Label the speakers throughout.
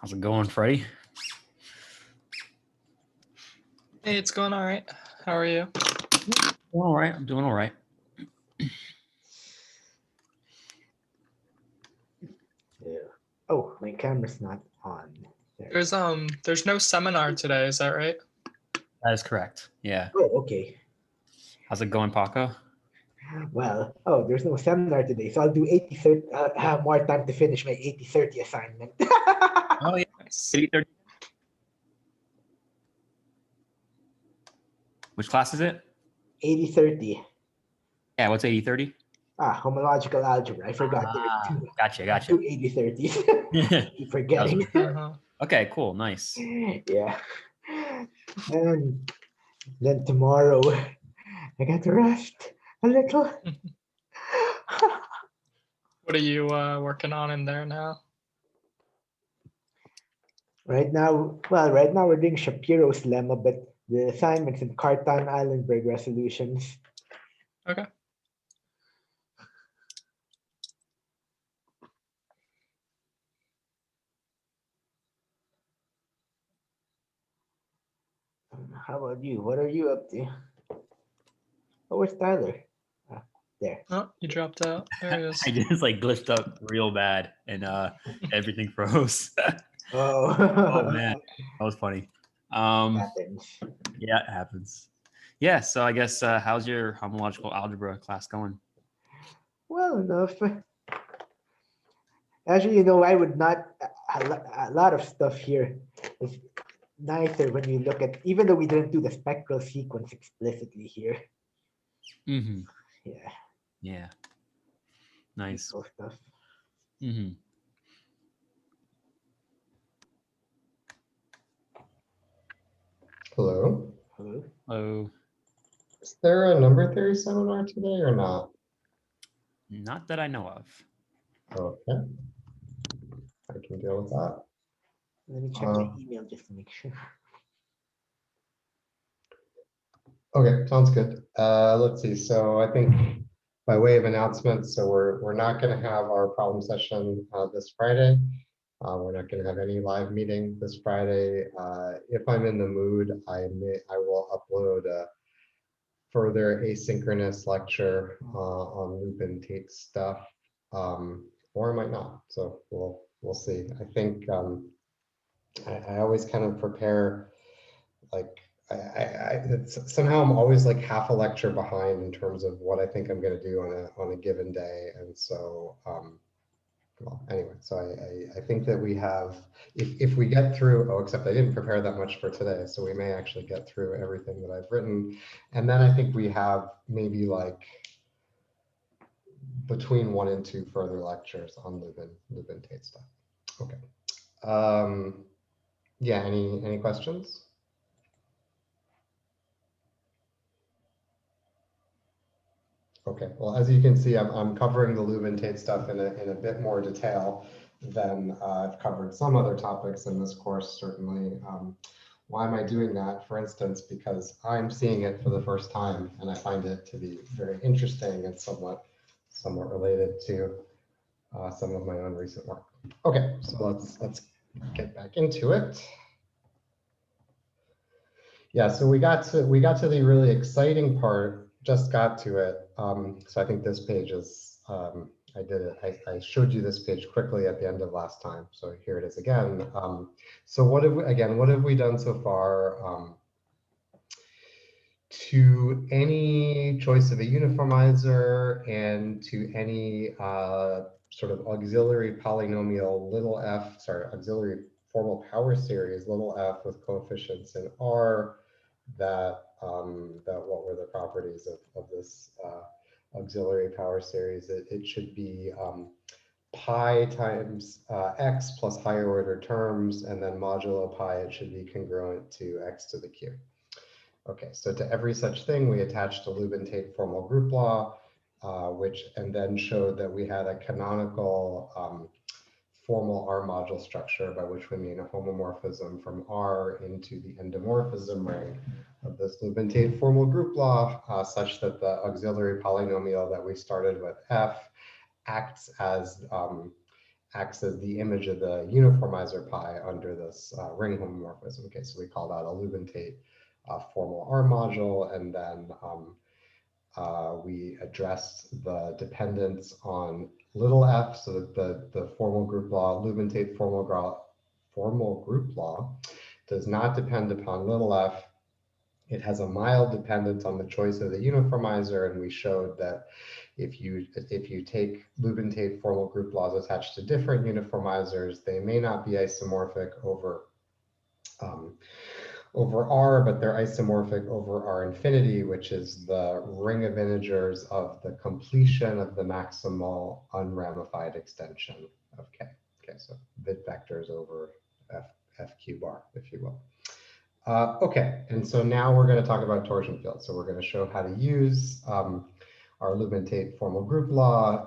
Speaker 1: How's it going, Freddie?
Speaker 2: Hey, it's going all right. How are you?
Speaker 1: Doing all right. I'm doing all right.
Speaker 3: Yeah. Oh, my camera's not on. There.
Speaker 2: There's no seminar today, is that right?
Speaker 1: That is correct. Yeah.
Speaker 3: Oh, okay.
Speaker 1: How's it going, Paco?
Speaker 3: Well, there's no seminar today, so I'll do 80/30. Have more time to finish my 80/30 assignment.
Speaker 1: Oh yeah.
Speaker 2: Nice.
Speaker 1: 80/30. Which class is it?
Speaker 3: 80/30.
Speaker 1: Yeah. What's 80/30?
Speaker 3: Homological algebra. I forgot there are two.
Speaker 1: Gotcha.
Speaker 3: Two 80/30s. Keep forgetting.
Speaker 2: Uh-huh.
Speaker 1: Okay. Cool. Nice.
Speaker 3: Yeah. And then tomorrow, I got to rest a little.
Speaker 2: What are you working on in there now?
Speaker 3: Right now we're doing Shapiro's lemma, but the assignments in Cartan Eilenberg resolutions.
Speaker 2: Okay.
Speaker 3: How about you? What are you up to? Oh, where's Tyler? There.
Speaker 2: Oh, you dropped out. There he is.
Speaker 1: I just glitched up real bad and everything froze.
Speaker 3: Oh,
Speaker 1: Oh man, that was funny.
Speaker 3: happens.
Speaker 1: Yeah, it happens. Yeah. So I guess how's your homological algebra class going?
Speaker 3: Well enough. Actually, I would not. A lot of stuff here is nicer when you look at, even though we didn't do the spectral sequence explicitly here.
Speaker 1: Mm-hmm.
Speaker 3: Yeah.
Speaker 1: Yeah. Nice.
Speaker 3: Useful stuff.
Speaker 1: Mm-hmm.
Speaker 4: Hello.
Speaker 3: Hello.
Speaker 1: Oh,
Speaker 4: Is there a number theory seminar today or not?
Speaker 1: not that I know of.
Speaker 4: Okay. I can deal with that.
Speaker 3: Let me check my email just to make sure.
Speaker 4: Okay, sounds good. Let's see. So I think by way of announcement, so we're not going to have our problem session this Friday. We're not going to have any live meeting this Friday. If I'm in the mood, I will upload a further asynchronous lecture on Lupin Tate stuff, or I might not. So we'll see. I think I always kind of prepare like somehow I'm always like half a lecture behind in terms of what I think I'm going to do on a given day, and so well, anyway, so I think that we have, if we get through, except I didn't prepare that much for today, so we may actually get through everything that I've written. And then I think we have maybe like between 1 and 2 further lectures on Lupin Tate stuff. Okay. Yeah, any questions? Okay, well, as you can see, I'm covering the Lupin Tate stuff in a bit more detail than I've covered some other topics in this course, certainly. Why am I doing that? For instance, because I'm seeing it for the first time, and I find it to be very interesting and somewhat related to some of my own recent work. Okay, so let's get back into it. Yeah, so we got to the really exciting part. Just got to it. So I think this page is, I did it. I showed you this page quickly at the end of last time. So here it is again. So what have we done so far? To any choice of a uniformizer and to any sort of auxiliary polynomial auxiliary formal power series little f with coefficients in R, that what were the properties of this auxiliary power series? It should be pi times x plus higher order terms, and then modulo pi, it should be congruent to x to the q. Okay, so to every such thing, we attached a Lubin Tate formal group law, and then showed that we had a canonical formal R module structure, by which we mean a homomorphism from R into the endomorphism ring of this Lubin Tate formal group law, such that the auxiliary polynomial that we started with F acts as acts as the image of the uniformizer pi under this ring homomorphism. Okay, so we call that a Lubin-Tate formal R module, and then we addressed the dependence on little f, so that the formal group law, Lubin-Tate formal group law, does not depend upon little f. It has a mild dependence on the choice of the uniformizer, and we showed that if you take Lubin-Tate formal group laws attached to different uniformizers, they may not be isomorphic over R, but they're isomorphic over R infinity, which is the ring of integers of the completion of the maximal unramified extension of K. Okay, so bit vectors over FQ bar, if you will. Okay, and so now we're going to talk about torsion fields. So we're going to show how to use our Lubin-Tate formal group law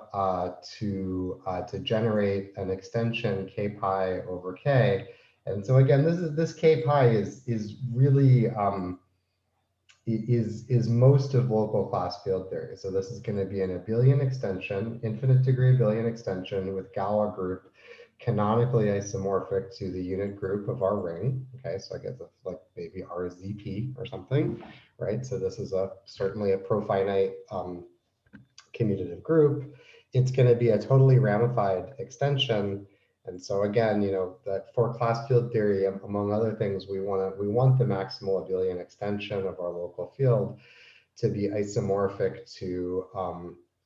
Speaker 4: to generate an extension K pi over K. And so again, this K pi is really is most of local class field theory. So this is going to be an abelian extension, infinite degree abelian extension with Galois group, canonically isomorphic to the unit group of our ring. Okay, so I guess it's like maybe RZP or something, right? So this is certainly a profinite commutative group. It's going to be a totally ramified extension. And so again, that for class field theory, among other things, we want the maximal abelian extension of our local field to be isomorphic to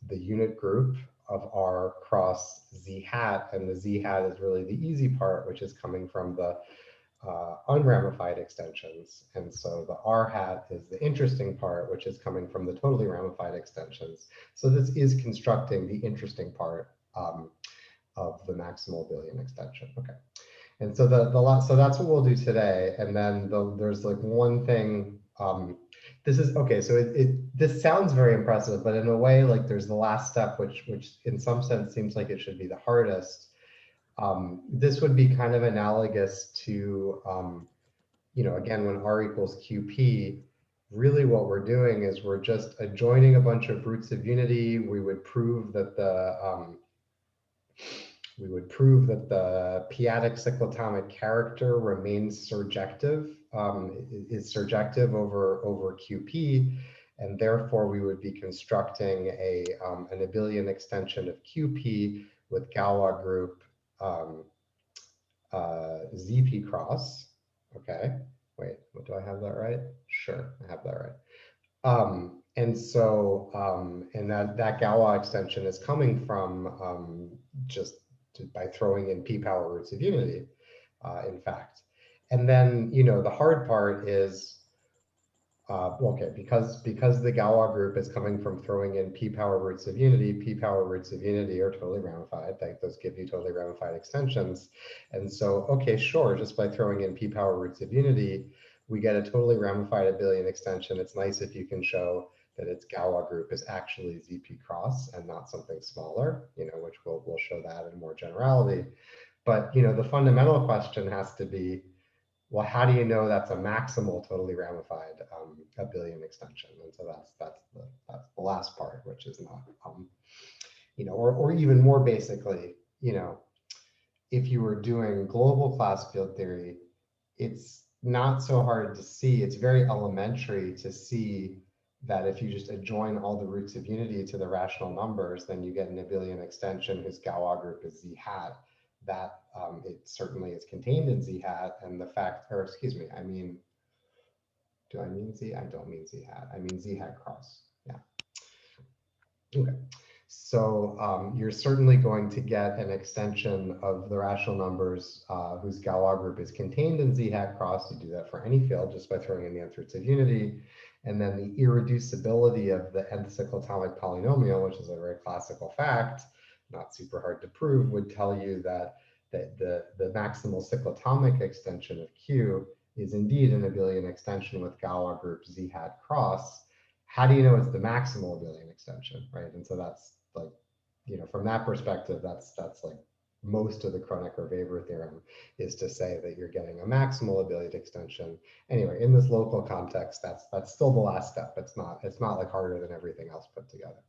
Speaker 4: the unit group of R cross Z hat, and the Z hat is really the easy part, which is coming from the unramified extensions. And so the R hat is the interesting part, which is coming from the totally ramified extensions. So this is constructing the interesting part of the maximal abelian extension. Okay, and so so that's what we'll do today. And then there's like one thing. This is okay. So this sounds very impressive, but in a way, like there's the last step, which in some sense seems like it should be the hardest. This would be kind of analogous to, again, when R equals QP, really what we're doing is we're just adjoining a bunch of roots of unity. We would prove that the p-adic cyclotomic character remains surjective, is surjective over QP, and therefore we would be constructing an abelian extension of QP with Galois group ZP cross. Okay, wait, do I have that right? Sure, I have that right. And so, and that Galois extension is coming from just by throwing in p power roots of unity, in fact. And then, the hard part is, okay, because the Galois group is coming from throwing in p power roots of unity are totally ramified. Like those give you totally ramified extensions. And so, okay, sure, just by throwing in p power roots of unity, we get a totally ramified abelian extension. It's nice if you can show that its Galois group is actually ZP cross and not something smaller, which we'll show that in more generality. But, the fundamental question has to be, well, how do you know that's a maximal totally ramified abelian extension? And so that's the last part, which is not, or even more basically, if you were doing global class field theory, it's not so hard to see. It's very elementary to see that if you just adjoin all the roots of unity to the rational numbers, then you get an abelian extension whose Galois group is Z hat. That it certainly is contained in Z hat, and the fact, or excuse me, I mean, do I mean Z? I don't mean Z hat. I mean Z hat cross. Yeah. Okay. So you're certainly going to get an extension of the rational numbers whose Galois group is contained in Z hat cross. You do that for any field just by throwing in the nth roots of unity. And then the irreducibility of the nth cyclotomic polynomial, which is a very classical fact, not super hard to prove, would tell you that the maximal cyclotomic extension of Q is indeed an abelian extension with Galois group Z hat cross. How do you know it's the maximal abelian extension, right? And so that's like, from that perspective, that's like most of the Kronecker-Weber theorem is to say that you're getting a maximal abelian extension. Anyway, in this local context, that's still the last step. It's not like harder than everything else put together.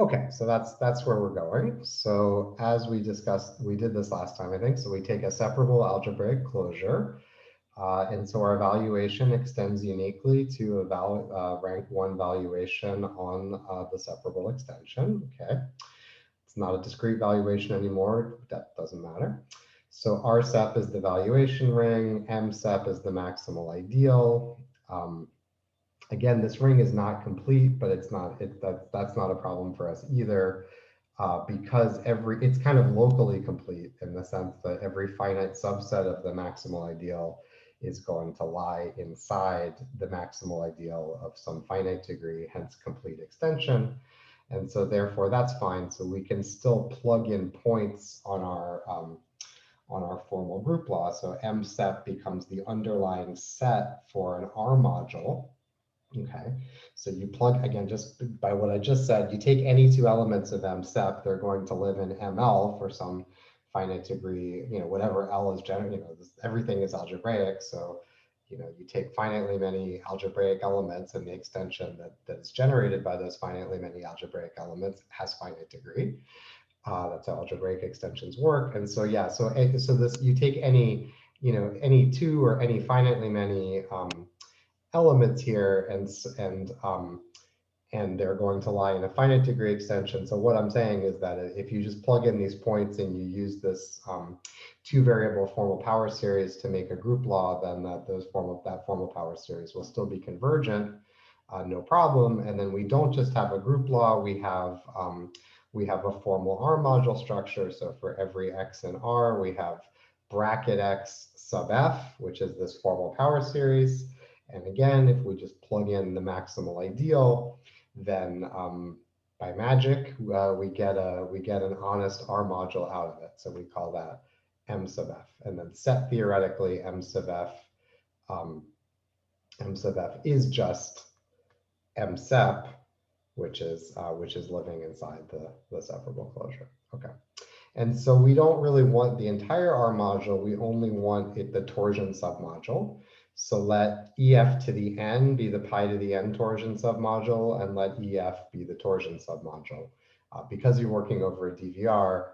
Speaker 4: Okay, so that's where we're going. So as we discussed, we did this last time, I think. So we take a separable algebraic closure. And so our valuation extends uniquely to a rank 1 valuation on the separable extension. Okay, it's not a discrete valuation anymore. That doesn't matter. So RSEP is the valuation ring. MSEP is the maximal ideal. Again, this ring is not complete, but it's not that's not a problem for us either, because it's kind of locally complete in the sense that every finite subset of the maximal ideal is going to lie inside the maximal ideal of some finite degree, hence complete extension. And so therefore that's fine. So we can still plug in points on our formal group law. So MSEP becomes the underlying set for an R module. Okay, so you plug, again, just by what I just said, you take any two elements of MSEP, they're going to live in ML for some finite degree, whatever L is general, everything is algebraic. So, you take finitely many algebraic elements, and the extension that is generated by those finitely many algebraic elements has finite degree. That's how algebraic extensions work. And so, yeah, so this, you take any, any two or any finitely many elements here, and they're going to lie in a finite degree extension. So what I'm saying is that if you just plug in these points and you use this two variable formal power series to make a group law, then that formal power series will still be convergent, no problem. And then we don't just have a group law, we have a formal R module structure. So for every X in R, we have bracket X sub F, which is this formal power series. And again, if we just plug in the maximal ideal, then by magic, we get an honest R module out of it. So we call that M sub F. And then set theoretically M sub F is just MSEP, which is living inside the separable closure. Okay. And so we don't really want the entire R module. We only want the torsion submodule. So let EF to the N be the pi to the N torsion submodule, and let EF be the torsion submodule. Because you're working over a DVR,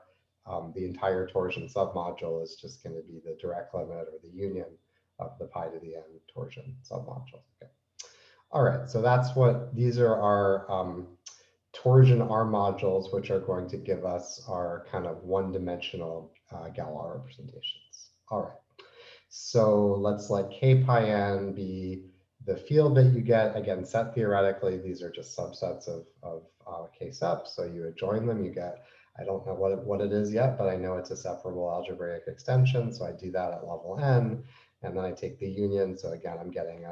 Speaker 4: the entire torsion submodule is just going to be the direct limit or the union of the pi to the N torsion submodule. Okay. All right, so these are our torsion R modules, which are going to give us our kind of one-dimensional Galois representations. All right. So let's let K pi n be the field that you get. Again, set theoretically, these are just subsets of K sep. So you adjoin them, you get, I don't know what it is yet, but I know it's a separable algebraic extension. So I do that at level n, and then I take the union. So again, I'm getting,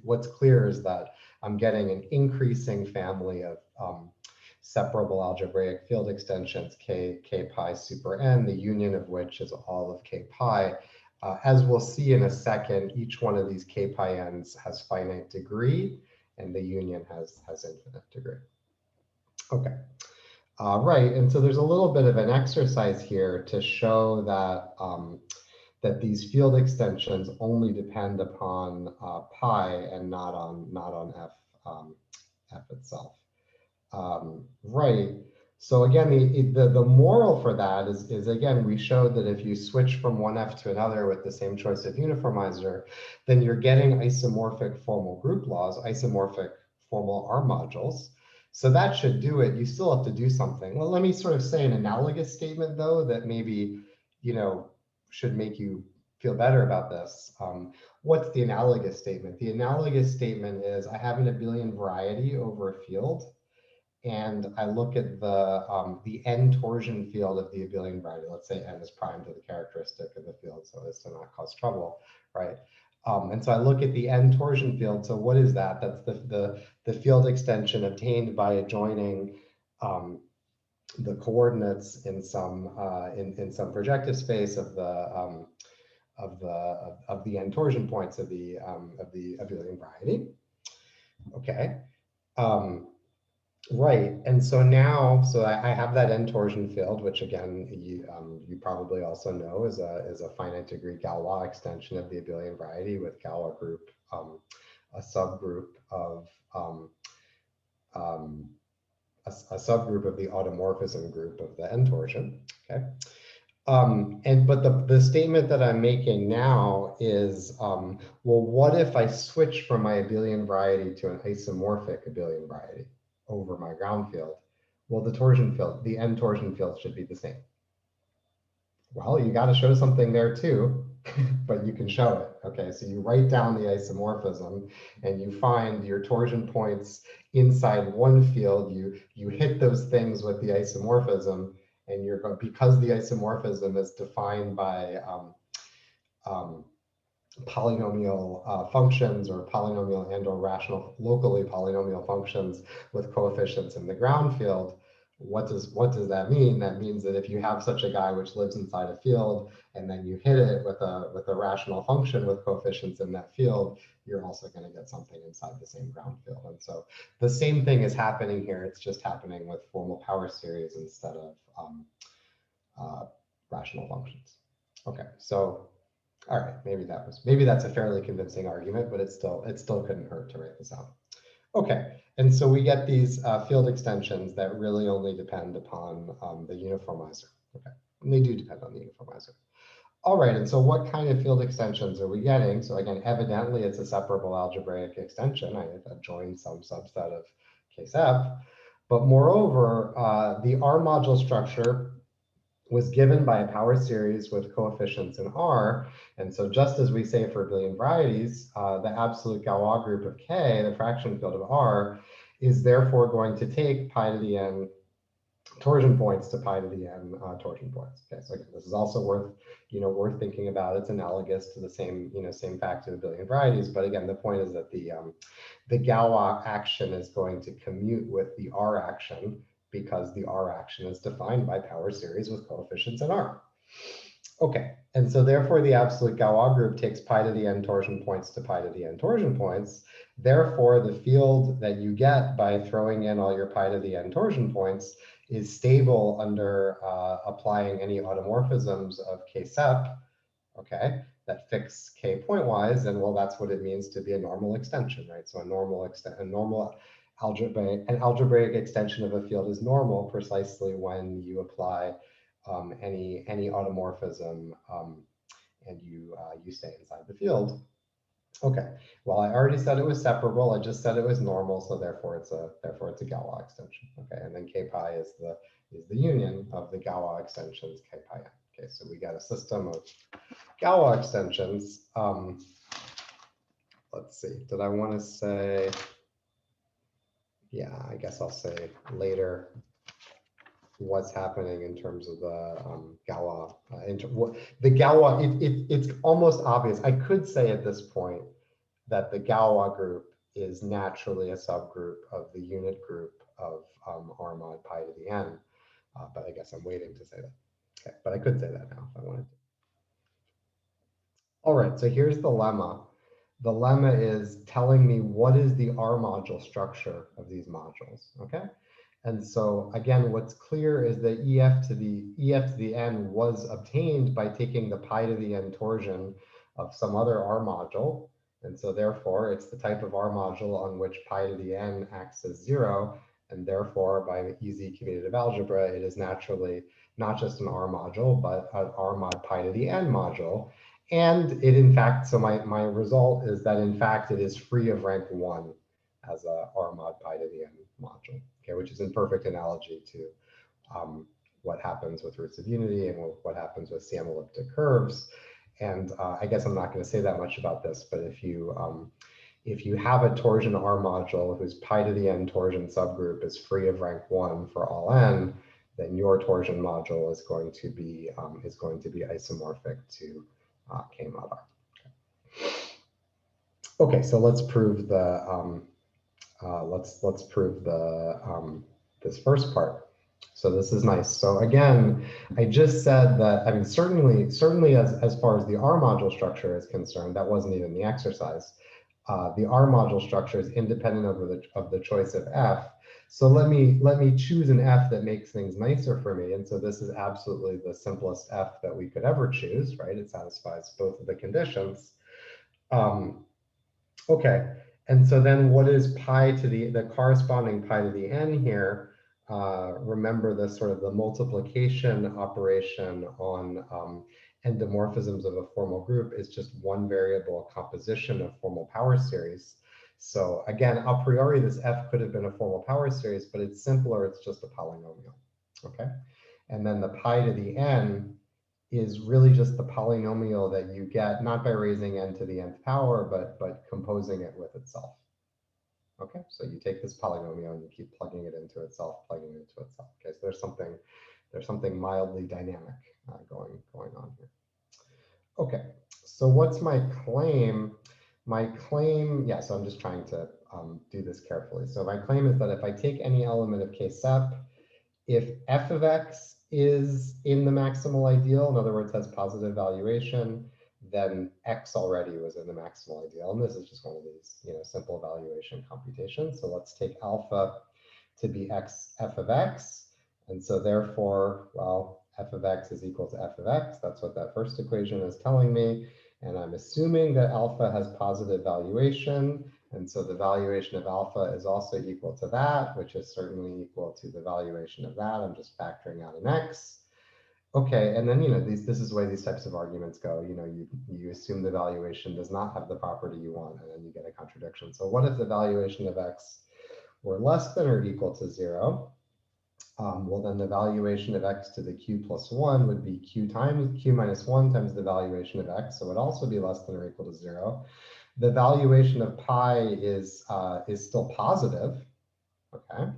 Speaker 4: what's clear is that I'm getting an increasing family of separable algebraic field extensions, K pi super n, the union of which is all of K pi. As we'll see in a second, each one of these K pi n's has finite degree, and the union has infinite degree. Okay, right, and so there's a little bit of an exercise here to show that that these field extensions only depend upon pi and not on f itself. Right. So again, the moral for that is again, we showed that if you switch from one F to another with the same choice of uniformizer, then you're getting isomorphic formal group laws, isomorphic formal R modules. So that should do it. You still have to do something. Well, let me sort of say an analogous statement, though, that maybe, should make you feel better about this. What's the analogous statement? The analogous statement is I have an abelian variety over a field, and I look at the n torsion field of the abelian variety. Let's say n is prime to the characteristic of the field, so as to not cause trouble, right? And so I look at the n torsion field. So what is that? That's the field extension obtained by adjoining the coordinates in some projective space of the n torsion points of the abelian variety. Okay. Right, and so now, I have that n torsion field, which again, you probably also know is a finite degree Galois extension of the abelian variety with Galois group, a subgroup of a subgroup of the automorphism group of the N torsion. Okay. But the statement that I'm making now is, well, what if I switch from my abelian variety to an isomorphic abelian variety over my ground field? Well, the torsion field, the N torsion field should be the same. Well, you got to show something there too, but you can show it. Okay, so you write down the isomorphism and you find your torsion points inside one field. You hit those things with the isomorphism, and you're going, because the isomorphism is defined by polynomial functions, or polynomial and or rational locally polynomial functions with coefficients in the ground field. What does that mean? That means that if you have such a guy which lives inside a field, and then you hit it with a rational function with coefficients in that field, you're also going to get something inside the same ground field. And so the same thing is happening here. It's just happening with formal power series instead of rational functions. Okay, so all right, maybe that's a fairly convincing argument, but it still couldn't hurt to write this out. Okay, and so we get these field extensions that really only depend upon the uniformizer. Okay, and they do depend on the uniformizer. All right, and so what kind of field extensions are we getting? So again, evidently it's a separable algebraic extension. I've joined some subset of case F, but moreover, the R module structure was given by a power series with coefficients in R. And so just as we say for abelian varieties, the absolute Galois group of K, the fraction field of R, is therefore going to take pi to the n torsion points to pi to the n torsion points. Okay, so again, this is also worth thinking about. It's analogous to the same fact of abelian varieties. But again, the point is that the Galois action is going to commute with the R action, because the R action is defined by power series with coefficients in R. Okay, and so therefore the absolute Galois group takes pi to the n torsion points to pi to the n torsion points. Therefore, the field that you get by throwing in all your pi to the n torsion points is stable under applying any automorphisms of K-sep, okay, that fix K pointwise, and well, that's what it means to be a normal extension, right? So an algebraic extension of a field is normal precisely when you apply any automorphism and you stay inside the field. Okay. Well, I already said it was separable. I just said it was normal, so therefore it's a Galois extension. Okay, and then K pi is the union of the Galois extensions K pi n. Okay, so we got a system of Galois extensions. Let's see. Did I want to say? Yeah, I guess I'll say later what's happening in terms of the Galois. The Galois, it's almost obvious. I could say at this point that the Galois group is naturally a subgroup of the unit group of R mod pi to the n, but I guess I'm waiting to say that. Okay, but I could say that now if I wanted to. All right, so here's the lemma. The lemma is telling me what is the R module structure of these modules, okay? And so again, what's clear is that EF to the n was obtained by taking the pi to the n torsion of some other R module. And so therefore, it's the type of R module on which pi to the n acts as 0. And therefore, by easy commutative algebra, it is naturally not just an R module, but an R mod pi to the n module. And it, in fact, so my result is that, in fact, it is free of rank 1 as a R mod pi to the n module, okay, which is in perfect analogy to what happens with roots of unity and what happens with CM elliptic curves. And I guess I'm not going to say that much about this, but if you have a torsion R module whose pi to the n torsion subgroup is free of rank 1 for all n, then your torsion module is going to be isomorphic to K mod R. Okay, so let's prove the let's prove the this first part. So this is nice. So again, I just said that, I mean, certainly as far as the R module structure is concerned, that wasn't even the exercise. The R module structure is independent of the choice of F. So let me choose an F that makes things nicer for me. And so this is absolutely the simplest F that we could ever choose, right? It satisfies both of the conditions. Okay, and so then what is pi to the corresponding pi to the n here? remember this sort of the multiplication operation on endomorphisms of a formal group is just one variable composition of formal power series. So again, a priori, this F could have been a formal power series, but it's simpler. It's just a polynomial. Okay. And then the pi to the n is really just the polynomial that you get, not by raising n to the nth power, but composing it with itself. Okay, so you take this polynomial and you keep plugging it into itself, plugging it into itself. Okay, so there's something mildly dynamic going on here. Okay, so what's my claim? My claim, yeah, so I'm just trying to do this carefully. So my claim is that if I take any element of K sep, if f of x is in the maximal ideal, in other words, has positive valuation, then x already was in the maximal ideal. And this is just one of these, simple valuation computations. So let's take alpha to be f of x. And so therefore, well, f of x is equal to f of x. That's what that first equation is telling me. And I'm assuming that alpha has positive valuation. And so the valuation of alpha is also equal to that, which is certainly equal to the valuation of that. I'm just factoring out an x. Okay, and then, this is the way these types of arguments go. You assume the valuation does not have the property you want, and then you get a contradiction. So what if the valuation of x were less than or equal to 0? Well, then the valuation of x to the q plus 1 would be q minus 1 times the valuation of x. So it would also be less than or equal to 0. The valuation of pi is still positive. Okay,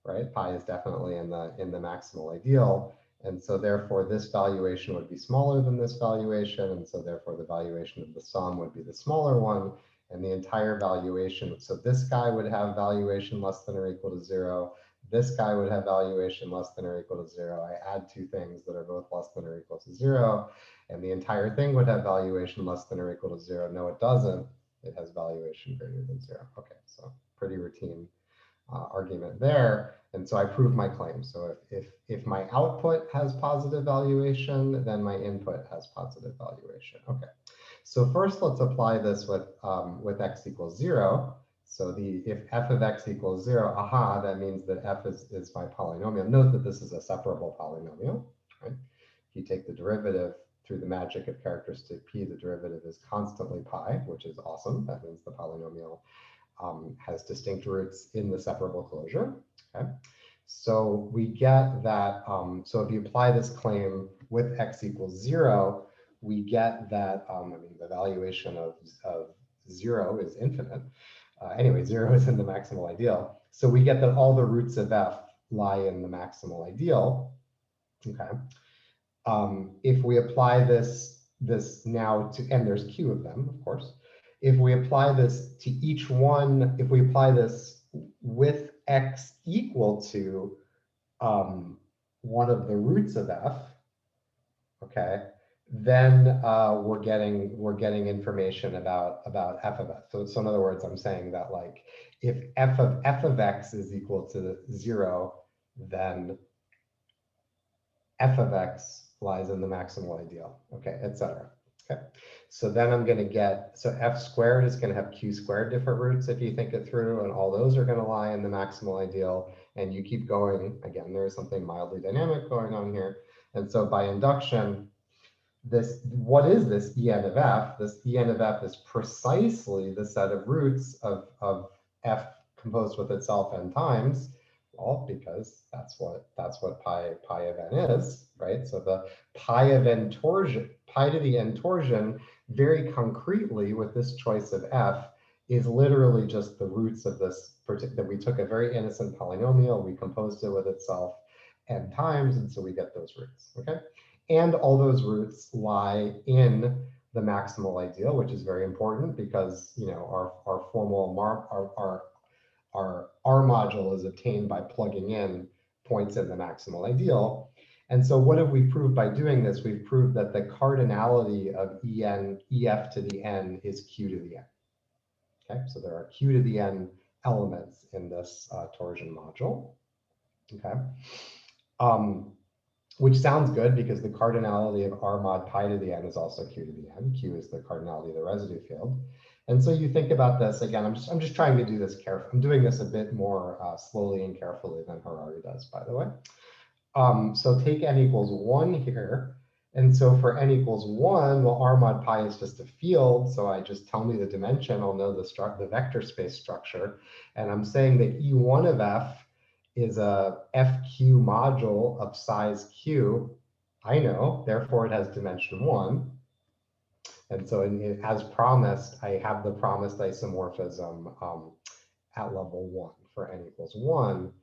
Speaker 4: right? Pi is definitely in the maximal ideal. And so therefore, this valuation would be smaller than this valuation. And so therefore, the valuation of the sum would be the smaller one. And the entire valuation, so this guy would have valuation less than or equal to 0. This guy would have valuation less than or equal to 0. I add two things that are both less than or equal to 0. And the entire thing would have valuation less than or equal to 0. No, it doesn't. It has valuation greater than 0. Okay, so pretty routine argument there. And so I prove my claim. So if my output has positive valuation, then my input has positive valuation. Okay. So first, let's apply this with x equals 0. So if f of x equals 0, that means that f is my polynomial. Note that this is a separable polynomial, right? If you take the derivative through the magic of characteristic p, the derivative is constantly pi, which is awesome. That means the polynomial has distinct roots in the separable closure. Okay, so we get that. So if you apply this claim with x equals 0, we get that. The valuation of 0 is infinite. Anyway, 0 is in the maximal ideal. So we get that all the roots of f lie in the maximal ideal. Okay. If we apply this now to, and there's q of them, of course. If we apply this to each one, if we apply this with x equal to one of the roots of f, okay, then we're getting information about f of x. So in other words, I'm saying that like if f of x is equal to 0, then f of x lies in the maximal ideal, okay, etc. Okay, so then I'm going to get, so f squared is going to have q squared different roots if you think it through, and all those are going to lie in the maximal ideal, and you keep going. Again, there is something mildly dynamic going on here. And so by induction, what is this En of f? This En of f is precisely the set of roots of f composed with itself n times. Well, because that's what pi of n is, right? So the pi of n torsion, pi to the n torsion, very concretely with this choice of f, is literally just the roots of this that we took a very innocent polynomial, we composed it with itself n times, and so we get those roots. Okay, and all those roots lie in the maximal ideal, which is very important because our formal our R module is obtained by plugging in points in the maximal ideal. And so what have we proved by doing this? We've proved that the cardinality of EF to the n is Q to the n. Okay, so there are Q to the n elements in this torsion module. Okay, which sounds good because the cardinality of R mod pi to the n is also Q to the n. Q is the cardinality of the residue field. And so you think about this again. I'm just trying to do this carefully. I'm doing this a bit more slowly and carefully than Harari does, by the way. So take n equals 1 here. And so for n equals 1, well, R mod pi is just a field. So I just tell me the dimension. I'll know the vector space structure. And I'm saying that E1 of F is a FQ module of size Q. I know, therefore it has dimension 1. And so as promised, I have the promised isomorphism at level 1 for n equals 1.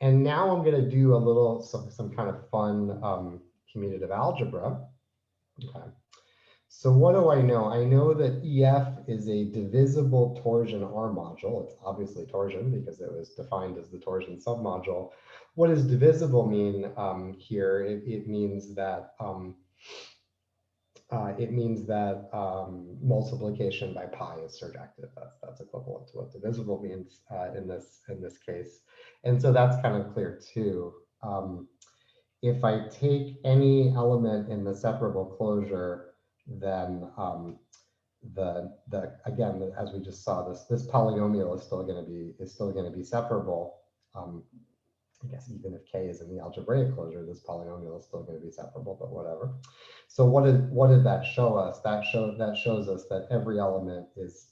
Speaker 4: And now I'm going to do a little, some kind of fun commutative algebra. Okay. So what do I know? I know that EF is a divisible torsion R module. It's obviously torsion because it was defined as the torsion submodule. What does divisible mean here? It means that multiplication by pi is surjective. That's equivalent to what divisible means in this case. And so that's kind of clear too. If I take any element in the separable closure, then again, as we just saw, this polynomial is still going to be separable. I guess even if K is in the algebraic closure, this polynomial is still going to be separable, but whatever. So what did that show us? That shows us that every element is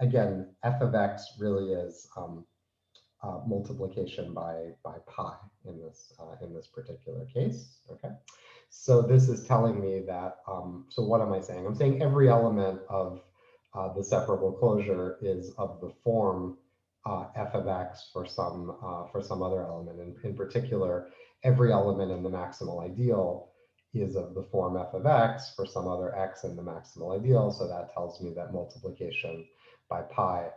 Speaker 4: again, f of x really is multiplication by pi in this particular case. Okay, so this is telling me that. So what am I saying? I'm saying every element of the separable closure is of the form f of x for some other element. In particular, every element in the maximal ideal is of the form f of x for some other x in the maximal ideal. So that tells me that multiplication by pi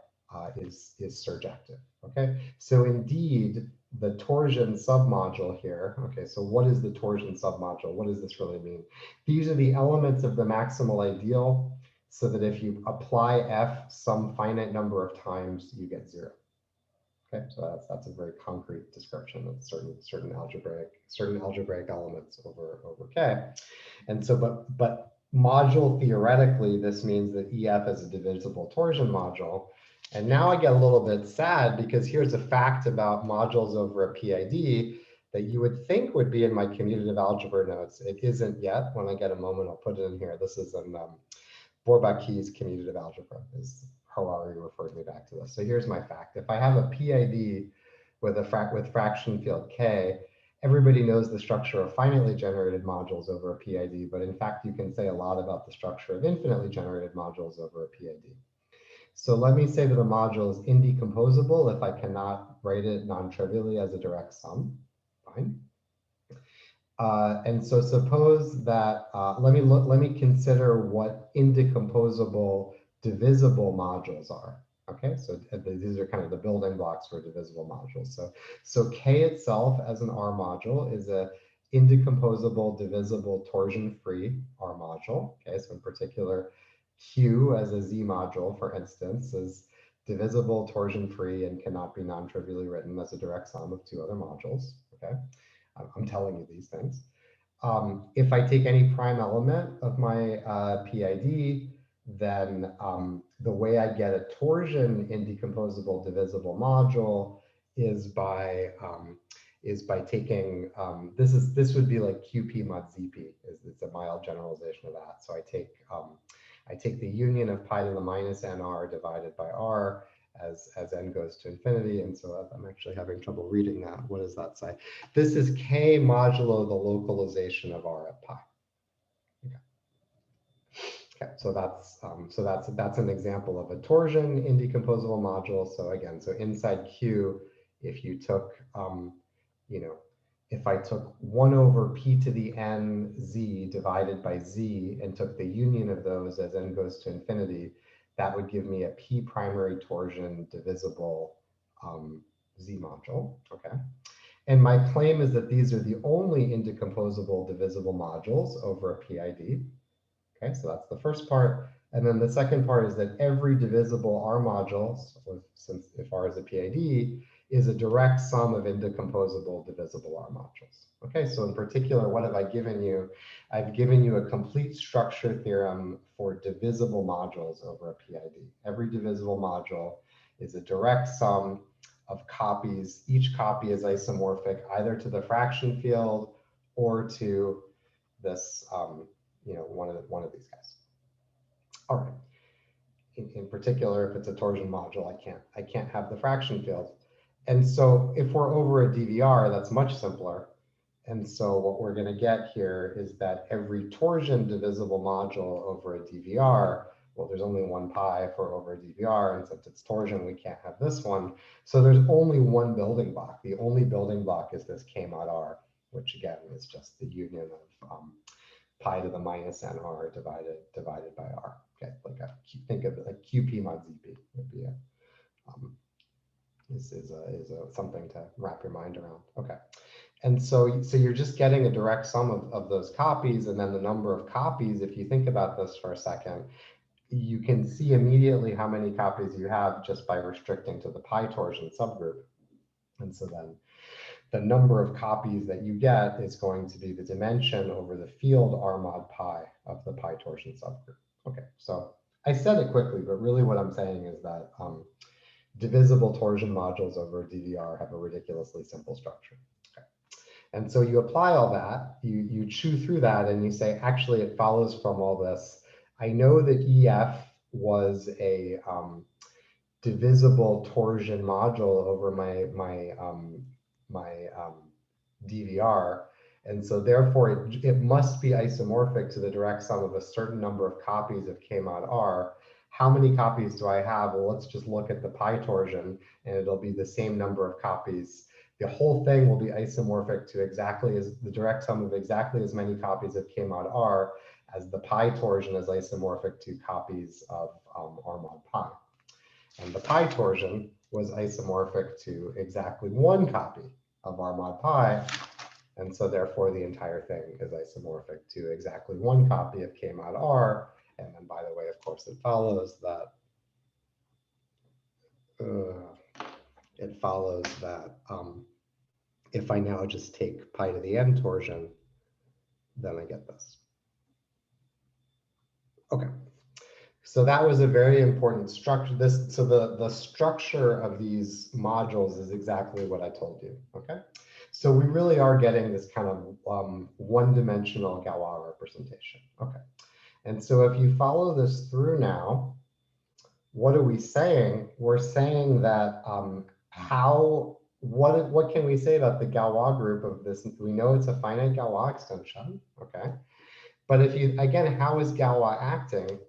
Speaker 4: is surjective. Okay, so indeed, the torsion submodule here. Okay, so what is the torsion submodule? What does this really mean? These are the elements of the maximal ideal, so that if you apply f some finite number of times, you get 0. Okay, so that's a very concrete description of certain algebraic elements over K. And so, but module theoretically, this means that EF is a divisible torsion module. And now I get a little bit sad because here's a fact about modules over a PID that you would think would be in my commutative algebra notes. It isn't yet. When I get a moment, I'll put it in here. This is in Bourbaki's commutative algebra. Harari referred me back to this. So here's my fact. If I have a PID with fraction field K, everybody knows the structure of finitely generated modules over a PID, but in fact, you can say a lot about the structure of infinitely generated modules over a PID. So let me say that a module is indecomposable if I cannot write it non-trivially as a direct sum. Fine. And so suppose that, let me consider what indecomposable divisible modules are. Okay, so these are kind of the building blocks for divisible modules. So K itself as an R module is a indecomposable, divisible, torsion-free R module. Okay, so in particular, Q as a Z module, for instance, is divisible, torsion-free, and cannot be non-trivially written as a direct sum of two other modules. Okay, I'm telling you these things. If I take any prime element of my PID, then the way I get a torsion indecomposable divisible module is by taking this would be like QP mod ZP. It's a mild generalization of that. So I take the union of pi to the minus nr divided by r as n goes to infinity. And so I'm actually having trouble reading that. What does that say? This is K modulo the localization of R at pi. Okay. Okay, so that's an example of a torsion indecomposable module. So again, so inside Q, if you took, if I took 1 over p to the n z divided by z and took the union of those as n goes to infinity, that would give me a p primary torsion divisible z module. Okay, and my claim is that these are the only indecomposable divisible modules over a PID. Okay, so that's the first part. And then the second part is that every divisible R module, since if R is a PID, is a direct sum of indecomposable divisible R modules. Okay, so in particular, what have I given you? I've given you a complete structure theorem for divisible modules over a PID. Every divisible module is a direct sum of copies. Each copy is isomorphic either to the fraction field or to this, one of these guys. All right. In particular, if it's a torsion module, I can't have the fraction field. And so if we're over a DVR, that's much simpler. And so what we're going to get here is that every torsion divisible module over a DVR, well, there's only one pi for over a DVR, and since it's torsion, we can't have this one. So there's only one building block. The only building block is this K mod R, which again is just the union of pi to the minus nr divided by r. Okay, like think of it like QP mod ZP would be something to wrap your mind around. Okay, and so you're just getting a direct sum of those copies, and then the number of copies. If you think about this for a second, you can see immediately how many copies you have just by restricting to the pi torsion subgroup, and so then the number of copies that you get is going to be the dimension over the field R mod pi of the pi torsion subgroup. Okay, so I said it quickly, but really what I'm saying is that divisible torsion modules over DVR have a ridiculously simple structure. Okay. And so you apply all that, you chew through that, and you say, actually, it follows from all this. I know that EF was a divisible torsion module over my DVR, and so therefore it must be isomorphic to the direct sum of a certain number of copies of K mod R. How many copies do I have? Well, let's just look at the pi torsion, and it'll be the same number of copies. The whole thing will be isomorphic to exactly as the direct sum of exactly as many copies of K mod R as the pi torsion is isomorphic to copies of R mod pi. And the pi torsion was isomorphic to exactly one copy of R mod pi. And so therefore the entire thing is isomorphic to exactly one copy of K mod R. And then by the way, of course, it follows that if I now just take pi to the n torsion, then I get this. Okay. So that was a very important structure. So the structure of these modules is exactly what I told you. Okay. So we really are getting this kind of one-dimensional Galois representation. Okay. And so if you follow this through now, what are we saying? We're saying that what can we say about the Galois group of this? We know it's a finite Galois extension. Okay. But if you, again, how is Galois acting?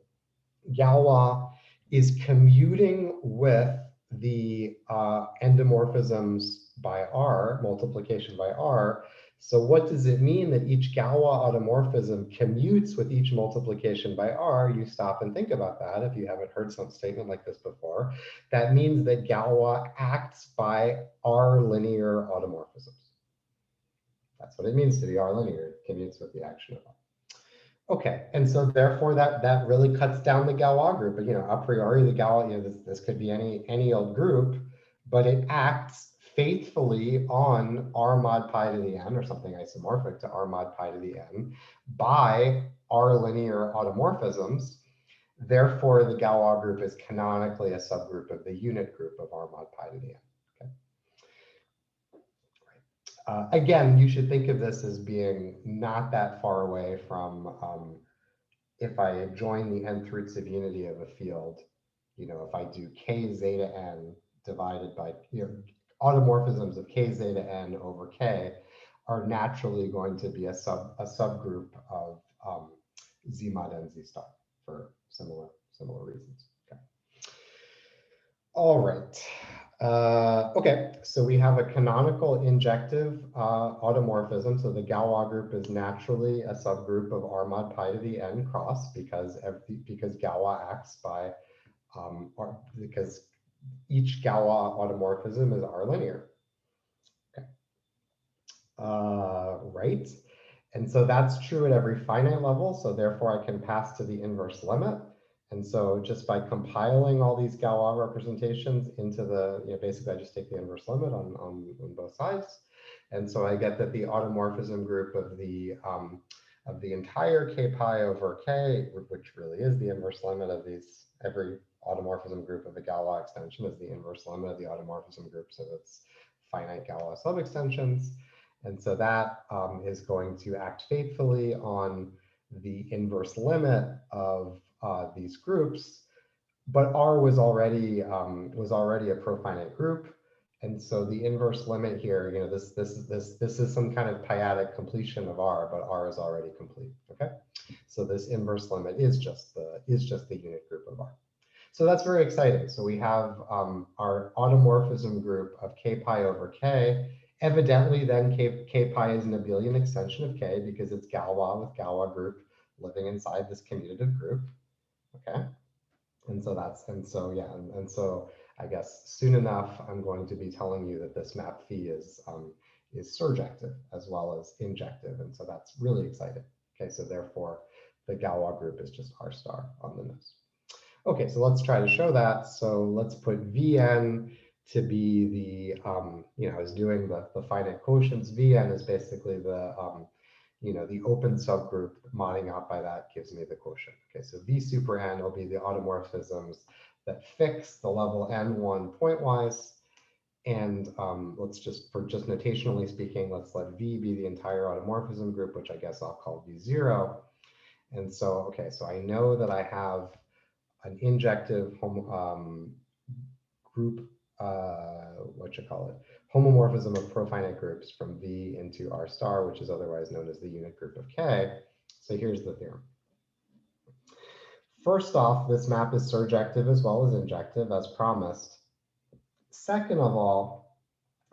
Speaker 4: Galois is commuting with the endomorphisms by R, multiplication by R. So what does it mean that each Galois automorphism commutes with each multiplication by R? You stop and think about that if you haven't heard some statement like this before. That means that Galois acts by R linear automorphisms. That's what it means to be R linear. It commutes with the action of R. Okay, and so therefore that really cuts down the Galois group. But a priori the Galois, this could be any old group, but it acts faithfully on R mod pi to the n, or something isomorphic to R mod pi to the n, by R linear automorphisms. Therefore, the Galois group is canonically a subgroup of the unit group of R mod pi to the n. Again, you should think of this as being not that far away from if I join the nth roots of unity of a field, if I do k zeta n divided by, automorphisms of k zeta n over k are naturally going to be a subgroup of z mod n z star for similar reasons. Okay. All right. Okay, so we have a canonical injective automorphism. So the Galois group is naturally a subgroup of R mod pi to the n cross because Galois acts by because each Galois automorphism is R linear. Okay. Right. And so that's true at every finite level. So therefore I can pass to the inverse limit. And so just by compiling all these Galois representations into the, basically I just take the inverse limit on both sides. And so I get that the automorphism group of the entire k pi over k, which really is the inverse limit of these, every automorphism group of a Galois extension is the inverse limit of the automorphism groups of its finite Galois subextensions. And so that is going to act faithfully on the inverse limit of these groups, but R was already a profinite group, and so the inverse limit here, this is some kind of p-adic completion of R, but R is already complete. Okay, so this inverse limit is just the unit group of R. So that's very exciting. So we have our automorphism group of k pi over k. Evidently, then k pi is an abelian extension of k because it's Galois with Galois group living inside this commutative group. Okay, and so I guess soon enough I'm going to be telling you that this map phi is surjective as well as injective, and so that's really exciting. Okay, so therefore the Galois group is just R star on the nose. Okay, so let's try to show that. So let's put Vn to be the, I was doing the finite quotients. Vn is basically the, the open subgroup. Modding out by that gives me the quotient. Okay, so V super n will be the automorphisms that fix the level n1 pointwise. And let's just notationally speaking, let's let V be the entire automorphism group, which I guess I'll call V0. And so, okay, so I know that I have an injective group, homomorphism of profinite groups from V into R star, which is otherwise known as the unit group of K. So here's the theorem. First off, this map is surjective as well as injective, as promised. Second of all,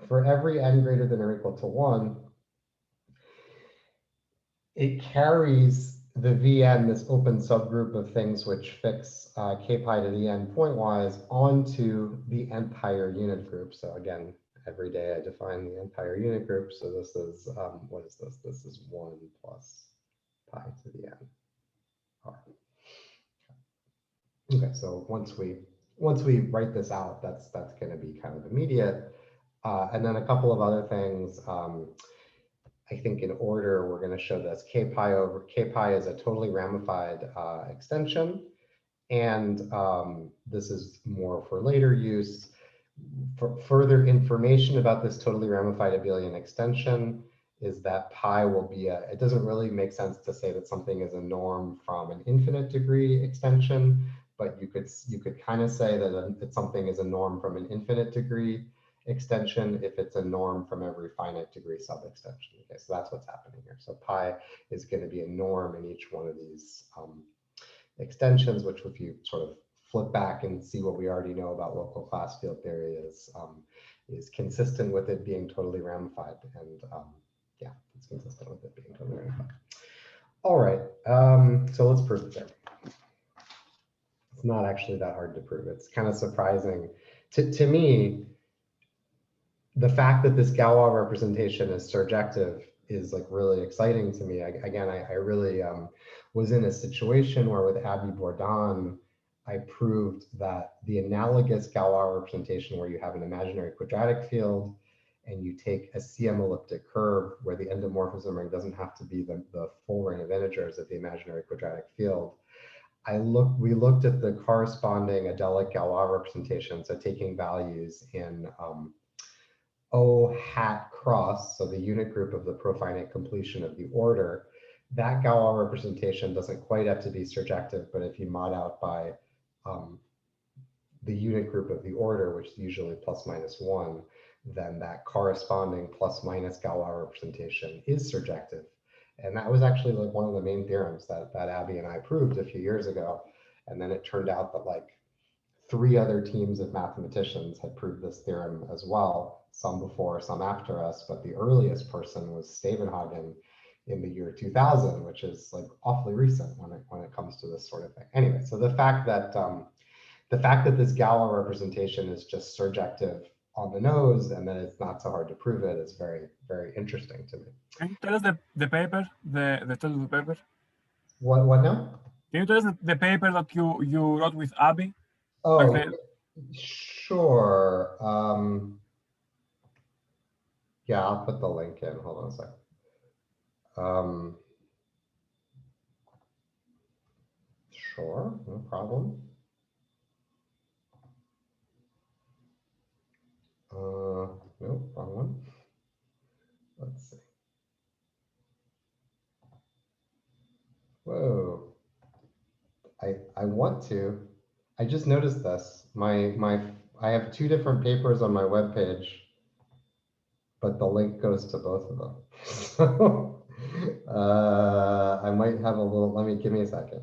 Speaker 4: for every n greater than or equal to 1, it carries the Vn, this open subgroup of things which fix k pi to the n pointwise, onto the entire unit group. So again, every day I define the entire unit group. So this is, what is this? This is 1 plus pi to the n r. Okay, so once we write this out, that's going to be kind of immediate. And then a couple of other things. I think in order, we're going to show this k pi is a totally ramified extension. And this is more for later use. For further information about this totally ramified abelian extension is that pi will be it doesn't really make sense to say that something is a norm from an infinite degree extension, but you could kind of say that something is a norm from an infinite degree extension if it's a norm from every finite degree subextension. Okay, so that's what's happening here. So pi is going to be a norm in each one of these extensions, which if you sort of flip back and see what we already know about local class field theory is consistent with it being totally ramified. And yeah, it's consistent with it being totally ramified. All right, so let's prove it there. It's not actually that hard to prove. It's kind of surprising to me. The fact that this Galois representation is surjective is like really exciting to me. Again, I really was in a situation where with Abby Bourdon, I proved that the analogous Galois representation where you have an imaginary quadratic field and you take a CM elliptic curve where the endomorphism ring doesn't have to be the full ring of integers of the imaginary quadratic field. We looked at the corresponding adelic Galois representation, so taking values in O hat cross, so the unit group of the profinite completion of the order. That Galois representation doesn't quite have to be surjective, but if you mod out by the unit group of the order, which is usually plus minus 1, then that corresponding plus minus Galois representation is surjective. And that was actually like one of the main theorems that Abby and I proved a few years ago. And then it turned out that like 3 other teams of mathematicians had proved this theorem as well, some before, some after us, but the earliest person was Stavenhagen in the year 2000, which is like awfully recent when it comes to this sort of thing. Anyway, so the fact that this Galois representation is just surjective on the nose and that it's not so hard to prove it is very, very interesting to me.
Speaker 5: Can you tell us the paper, the title of the paper?
Speaker 4: What now?
Speaker 5: Can you tell us the paper that you wrote with Abby?
Speaker 4: Oh,
Speaker 5: Okay.
Speaker 4: sure. Yeah, I'll put the link in. Hold on a sec. Sure, no problem. No, wrong one. Let's see. Whoa. I want to. I just noticed this. I have two different papers on my webpage, but the link goes to both of them. So I might have a little. Give me a second.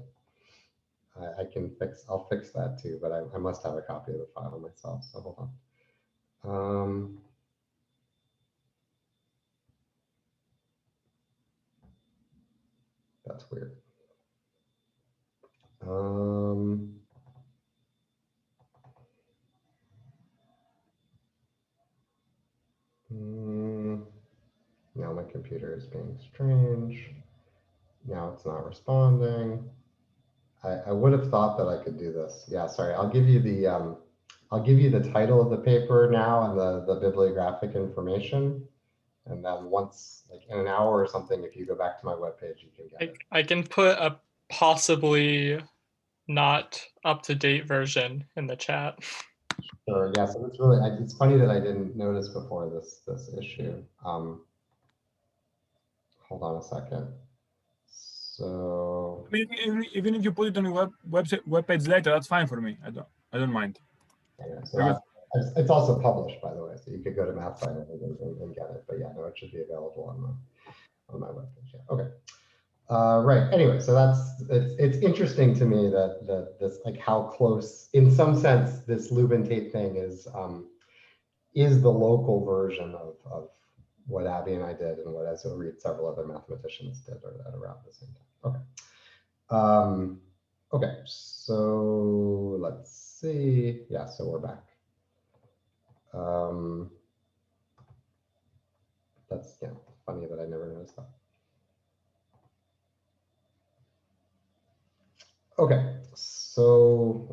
Speaker 4: I'll fix that too, but I must have a copy of the file myself. So hold on. That's weird. Now my computer is being strange. Now it's not responding. I would have thought that I could do this. Yeah, sorry. I'll give you the title of the paper now and the bibliographic information. And then once, like in an hour or something, if you go back to my webpage, you can get it.
Speaker 2: I can put a possibly not up-to-date version in the chat.
Speaker 4: Sure. Yeah. So it's really, it's funny that I didn't notice before this issue. Hold on a second. So
Speaker 5: I mean, even if you put it on your webpage later, that's fine for me. I don't mind.
Speaker 4: yeah, so it's also published, by the way, so you could go to MathScience and get it. But yeah, no, it should be available on my webpage. Yeah. Okay. Right. Anyway, so it's interesting to me that this, like, how close, in some sense, this Lubin Tate thing is the local version of what Abby and I did and what, as you'll read, several other mathematicians did at around the same time. Okay. Okay. So let's see. Yeah. So we're back. That's funny that I never noticed that. Okay, so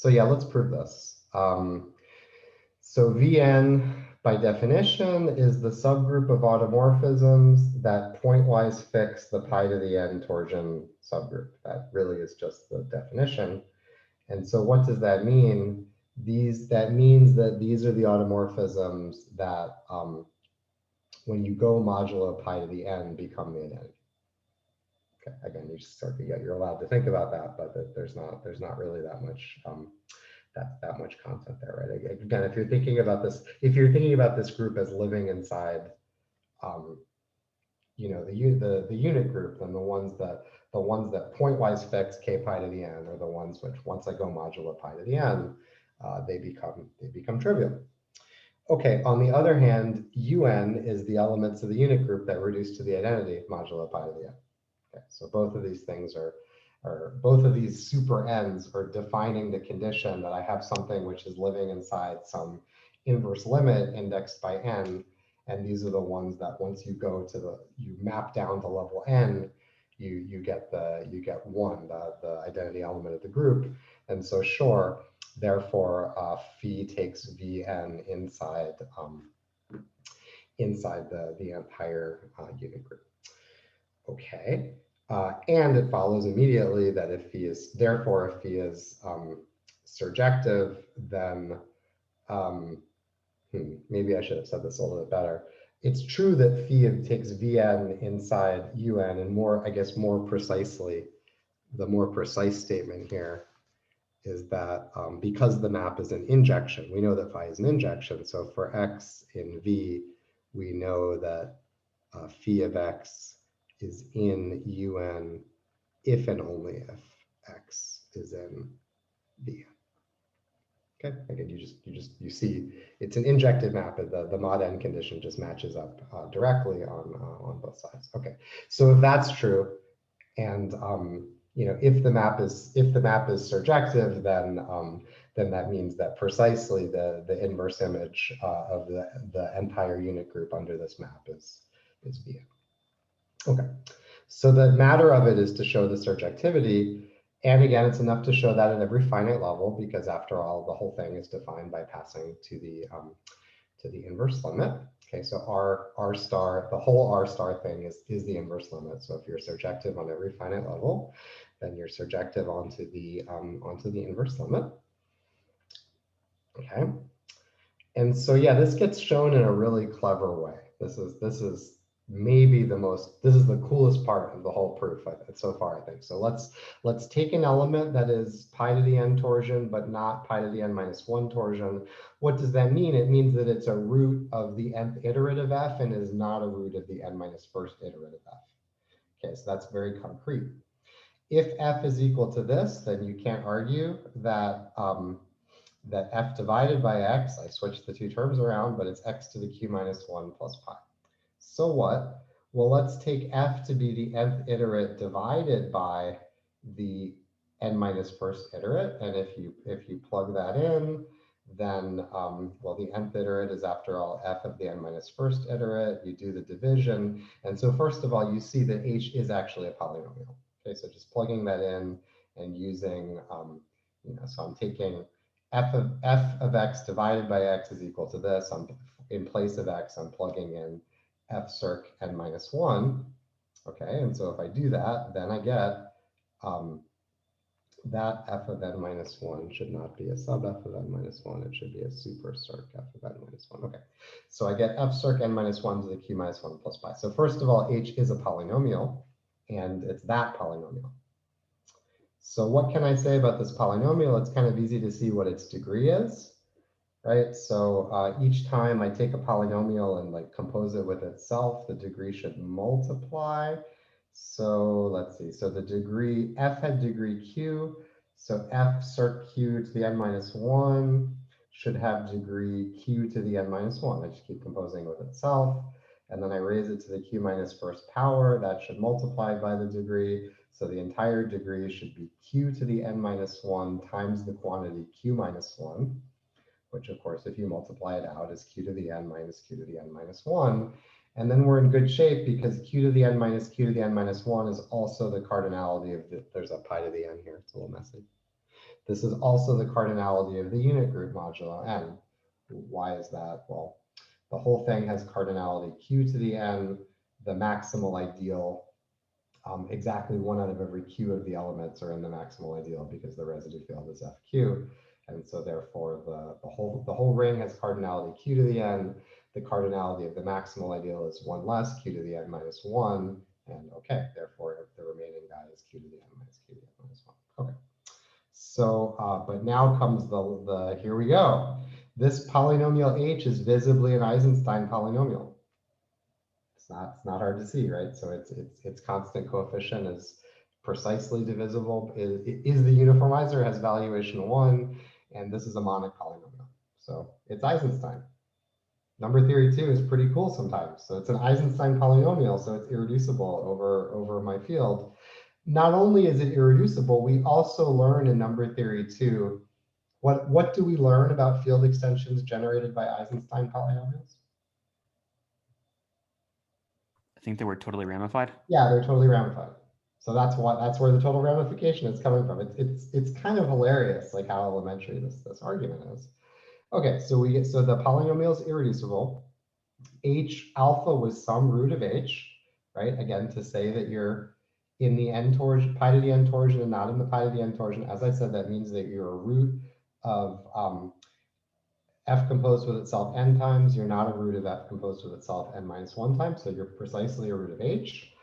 Speaker 4: yeah, let's prove this. So Vn by definition is the subgroup of automorphisms that pointwise fix the pi to the n torsion subgroup. That really is just the definition. And so what does that mean? That means that these are the automorphisms that when you go modulo pi to the n become the identity. Okay, again, you're allowed to think about that, but there's not really that much that much content there, right? Again, if you're thinking about this group as living inside, the unit group, then the ones that pointwise fix k pi to the n are the ones which, once I go modulo pi to the n, they become trivial. Okay, on the other hand, un is the elements of the unit group that reduce to the identity modulo pi to the n. Okay, so both of these things both of these super n's are defining the condition that I have something which is living inside some inverse limit indexed by n, and these are the ones that once you go to you map down to level n, you get one, the identity element of the group. And so sure, therefore phi takes Vn inside the entire unit group. Okay, and it follows immediately that if phi is surjective, then maybe I should have said this a little bit better. It's true that phi takes Vn inside un, and more precisely, the more precise statement here is that because the map is an injection, we know that phi is an injection. So for x in V, we know that phi of x is in un if and only if x is in V. Okay, again, you see it's an injected map. The mod n condition just matches up directly on both sides. Okay, so if that's true, and if the map is surjective, then that means that precisely the inverse image of the entire unit group under this map is V. Okay, So the matter of it is to show the search activity. And again, it's enough to show that at every finite level, because after all, the whole thing is defined by passing to the inverse limit. Okay, so R star, the whole R star thing is the inverse limit. So if you're surjective on every finite level, then you're surjective onto the inverse limit. Okay. And so yeah, this gets shown in a really clever way. This is maybe this is the coolest part of the whole proof so far, I think. So let's take an element that is pi to the n torsion, but not pi to the n minus 1 torsion. What does that mean? It means that it's a root of the nth iterative f and is not a root of the n minus first iterative f. Okay, so that's very concrete. If f is equal to this, then you can't argue that that f divided by x, I switched the two terms around, but it's x to the q minus 1 plus pi. So what? Well, let's take f to be the nth iterate divided by the n minus first iterate. And if you plug that in, then, well, the nth iterate is, after all, f of the n minus first iterate. You do the division. And so first of all, you see that h is actually a polynomial. Okay, so just plugging that in and using, so I'm taking f of x divided by x is equal to this. In place of x, I'm plugging in f circ n minus 1. Okay, and so if I do that, then I get that f of n minus 1 should not be a sub f of n minus 1. It should be a super circ f of n minus 1. Okay, so I get f circ n minus 1 to the q minus 1 plus pi. So first of all, h is a polynomial, and it's that polynomial. So what can I say about this polynomial? It's kind of easy to see what its degree is, right? So each time I take a polynomial and like compose it with itself, the degree should multiply. So let's see. So the degree, f had degree q. So f circ q to the n minus 1 should have degree q to the n minus 1. I just keep composing with itself. And then I raise it to the q minus first power. That should multiply by the degree. So the entire degree should be q to the n minus 1 times the quantity q minus 1, which of course, if you multiply it out, is q to the n minus q to the n minus 1. And then we're in good shape because q to the n minus q to the n minus 1 is also the cardinality of there's a pi to the n here. It's a little messy. This is also the cardinality of the unit group modulo n. Why is that? Well, the whole thing has cardinality q to the n, the maximal ideal. Exactly 1 out of every q of the elements are in the maximal ideal because the residue field is fq. And so therefore the whole ring has cardinality q to the n. The cardinality of the maximal ideal is 1 less q to the n minus 1. And okay, therefore the remaining guy is q to the n minus q to the n minus 1. Okay. So, but now comes the here we go. This polynomial h is visibly an Eisenstein polynomial. It's not hard to see, right? So its constant coefficient is precisely divisible. Is the uniformizer, has valuation 1, and this is a monic polynomial. So it's Eisenstein. Number theory 2 is pretty cool sometimes. So it's an Eisenstein polynomial, so it's irreducible over my field. Not only is it irreducible, we also learn in number theory 2, what do we learn about field extensions generated by Eisenstein polynomials?
Speaker 1: I think they were totally ramified.
Speaker 4: Yeah, they're totally ramified. So that's where the total ramification is coming from. It's kind of hilarious, like how elementary this argument is. Okay, so the polynomial is irreducible. H alpha was some root of h, right? Again, to say that you're in the n torsion, pi to the n torsion, and not in the pi to the n torsion. As I said, that means that you're a root of f composed with itself n times. You're not a root of f composed with itself n minus 1 times. So you're precisely a root of h.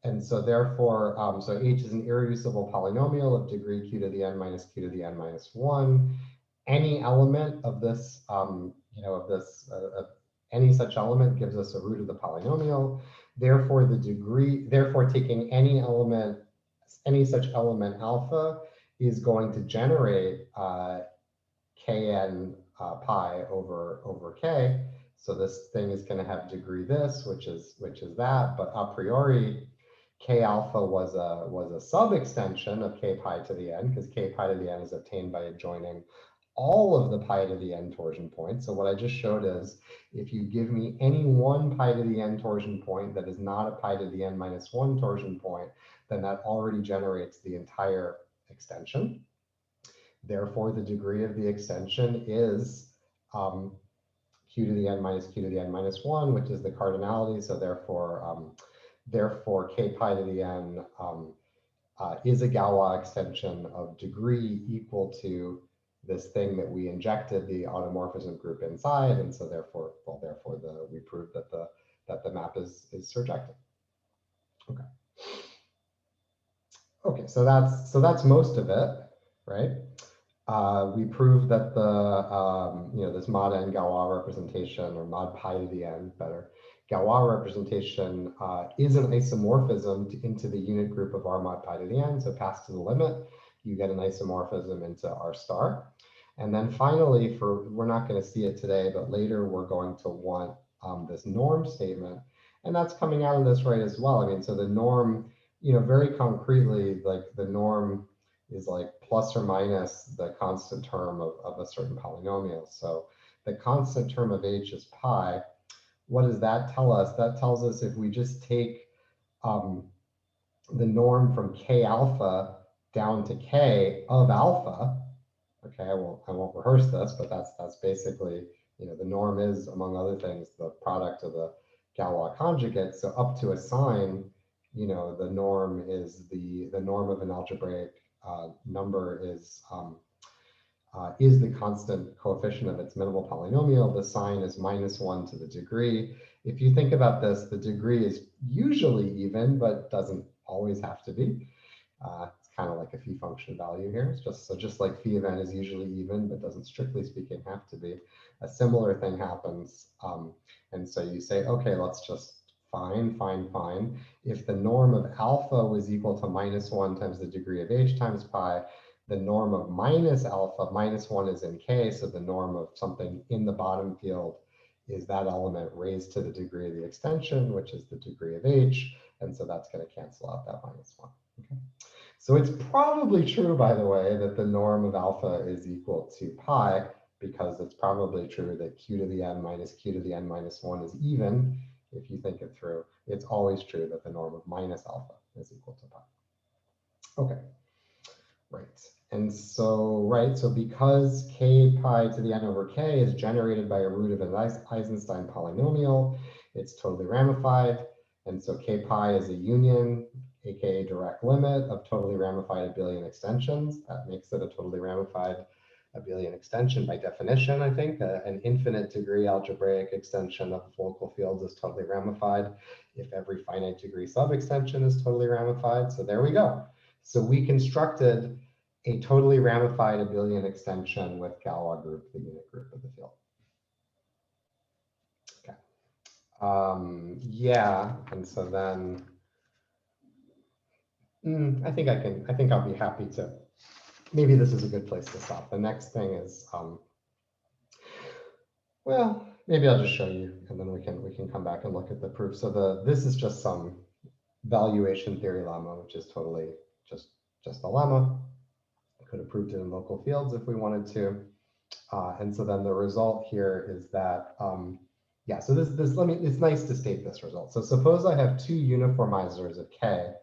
Speaker 4: And so therefore, so h is an irreducible polynomial of degree q to the n minus q to the n minus 1. Any element of this, any such element gives us a root of the polynomial. Therefore, taking any element, any such element alpha is going to generate kn pi over k. So this thing is going to have degree this, which is that, but a priori, k alpha was a sub extension of k pi to the n, because k pi to the n is obtained by adjoining all of the pi to the n torsion points. So what I just showed is if you give me any one pi to the n torsion point that is not a pi to the n minus 1 torsion point, then that already generates the entire extension. Therefore, the degree of the extension is q to the n minus q to the n minus 1, which is the cardinality. So therefore, k pi to the n is a Galois extension of degree equal to this thing that we injected the automorphism group inside, and so therefore, we proved that the map is surjective. Okay. Okay, so that's most of it, right? We proved that the this mod n Galois representation, or mod pi to the n, better, Galois representation is an isomorphism into the unit group of R mod pi to the n. So pass to the limit, you get an isomorphism into R star. And then finally, we're not going to see it today, but later we're going to want this norm statement. And that's coming out of this right as well. I mean, so the norm, very concretely, like the norm is like plus or minus the constant term of a certain polynomial. So the constant term of h is pi. What does that tell us? That tells us if we just take the norm from k alpha down to k of alpha, okay, I won't rehearse this, but that's basically, the norm is, among other things, the product of the Galois conjugate. So up to a sign, the norm is the norm of an algebraic number is the constant coefficient of its minimal polynomial. The sign is -1 to the degree. If you think about this, the degree is usually even, but doesn't always have to be. It's kind of like a phi function value here. It's just like phi of n is usually even, but doesn't strictly speaking have to be. A similar thing happens. And so you say, okay, let's just find. If the norm of alpha was equal to -1 times the degree of h times pi, the norm of minus alpha, -1 is in k, so the norm of something in the bottom field is that element raised to the degree of the extension, which is the degree of h, and so that's going to cancel out that -1. Okay. So it's probably true, by the way, that the norm of alpha is equal to pi, because it's probably true that q to the n minus q to the n minus 1 is even. If you think it through, it's always true that the norm of minus alpha is equal to pi. Okay, right. And so, so because k pi to the n over k is generated by a root of an Eisenstein polynomial, it's totally ramified. And so k pi is a union, aka direct limit, of totally ramified abelian extensions. That makes it a totally ramified abelian extension by definition, I think. An infinite degree algebraic extension of local fields is totally ramified if every finite degree sub-extension is totally ramified. So there we go. So we constructed a totally ramified abelian extension with Galois group, the unit group of the field. Okay. Yeah, and so then I think I'll be happy to. Maybe this is a good place to stop. The next thing is, well, maybe I'll just show you, and then we can come back and look at the proof. So this is just some valuation theory lemma, which is totally just a lemma. I could have proved it in local fields if we wanted to. And so then the result here is that, yeah. So it's nice to state this result. So suppose I have two uniformizers of k.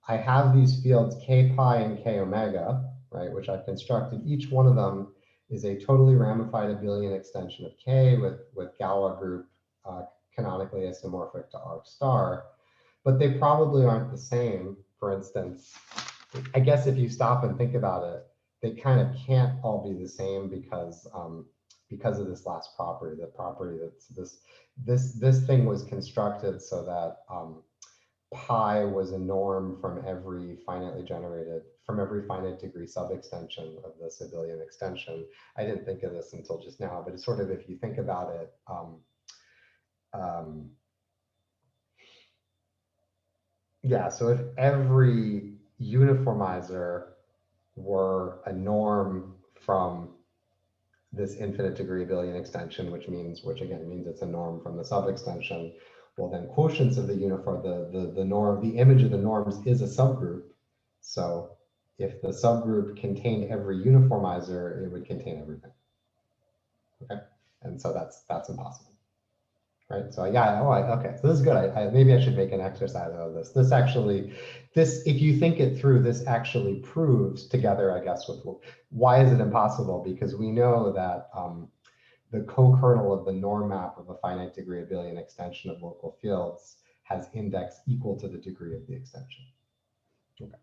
Speaker 4: I have these fields k pi and k omega, right, which I've constructed. Each one of them is a totally ramified abelian extension of k with Galois group canonically isomorphic to R star, but they probably aren't the same. For instance, I guess if you stop and think about it, they kind of can't all be the same because of this last property, the property that this thing was constructed so that pi was a norm from every finite degree sub-extension of this abelian extension. I didn't think of this until just now, but it's sort of, if you think about it, yeah, so if every uniformizer were a norm from this infinite degree abelian extension, which again means it's a norm from the sub-extension, well, then quotients of the uniform, the norm, the image of the norms is a subgroup. So if the subgroup contained every uniformizer, it would contain everything. Okay, and so that's impossible. Right, so yeah, okay, so this is good. Maybe I should make an exercise out of this. If you think it through, this actually proves together, I guess, with why is it impossible? Because we know that the co-kernel of the norm map of a finite degree abelian extension of local fields has index equal to the degree of the extension. Okay.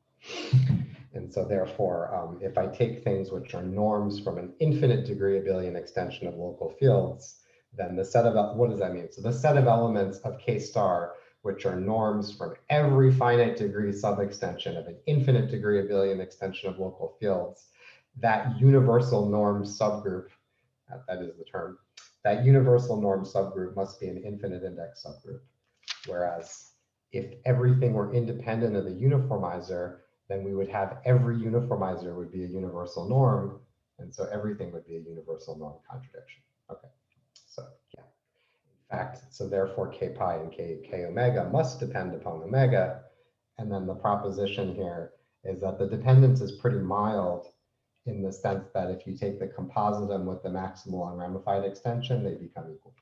Speaker 4: And so therefore, if I take things which are norms from an infinite degree abelian extension of local fields, then the set of, what does that mean? So the set of elements of K star, which are norms from every finite degree subextension of an infinite degree abelian extension of local fields, that universal norm subgroup, that is the term, that universal norm subgroup must be an infinite index subgroup. Whereas if everything were independent of the uniformizer, then we would have every uniformizer would be a universal norm. And so everything would be a universal norm contradiction. Okay. So yeah, in fact, so therefore K pi and K omega must depend upon omega. And then the proposition here is that the dependence is pretty mild in the sense that if you take the compositum with the maximal unramified extension, they become equal.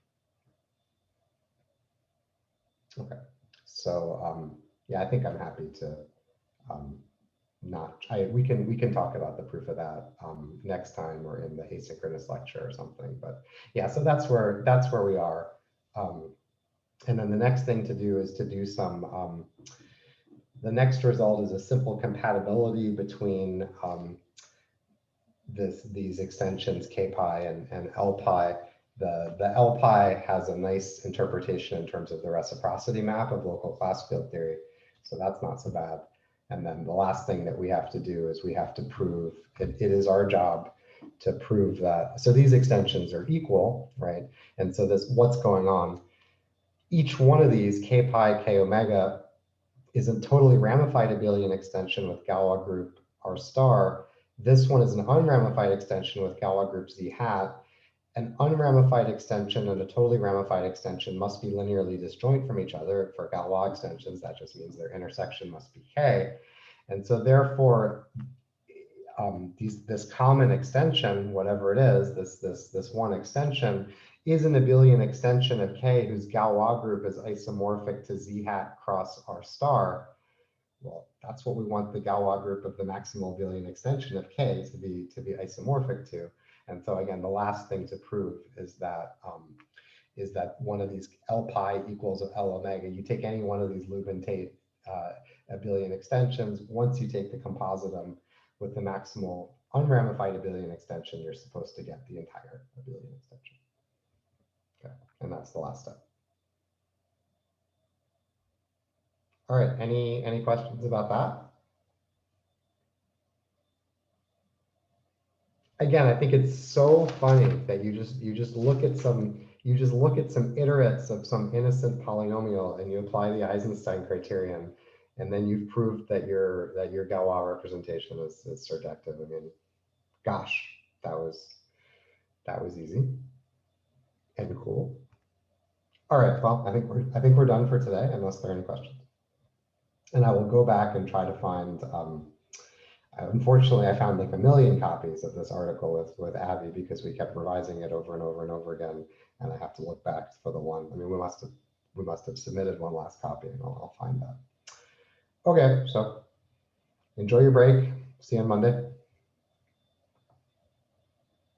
Speaker 4: Okay, so yeah, I think I'm happy to we can talk about the proof of that next time or in the asynchronous lecture or something. But yeah, so that's where we are. And then the next thing to do is to do some. The next result is a simple compatibility between these extensions K pi and L pi. The L pi has a nice interpretation in terms of the reciprocity map of local class field theory, so that's not so bad. And then the last thing that we have to do is we have to prove, it is our job to prove that, so these extensions are equal, right? And so what's going on? Each one of these, K pi, K omega, is a totally ramified abelian extension with Galois group R star. This one is an unramified extension with Galois group Z hat. An unramified extension and a totally ramified extension must be linearly disjoint from each other. For Galois extensions, that just means their intersection must be K. And so therefore, this common extension, whatever it is, this one extension, is an abelian extension of K whose Galois group is isomorphic to Z hat cross R star. Well, that's what we want the Galois group of the maximal abelian extension of K to be isomorphic to. And so again, the last thing to prove is that one of these L pi equals L omega. You take any one of these Lubin-Tate abelian extensions. Once you take the compositum with the maximal unramified abelian extension, you're supposed to get the entire abelian extension. Okay, and that's the last step. All right, any questions about that? Again, I think it's so funny that you just look at some iterates of some innocent polynomial and you apply the Eisenstein criterion, and then you've proved that your Galois representation is surjective. I mean, gosh, that was easy and cool. All right, well, I think we're done for today, unless there are any questions. And I will go back and try to find. Unfortunately, I found like 1 million copies of this article with Abby because we kept revising it over and over and over again, and I have to look back for the one. I mean, we must have submitted one last copy, and I'll find that. Okay, so enjoy your break. See you on Monday.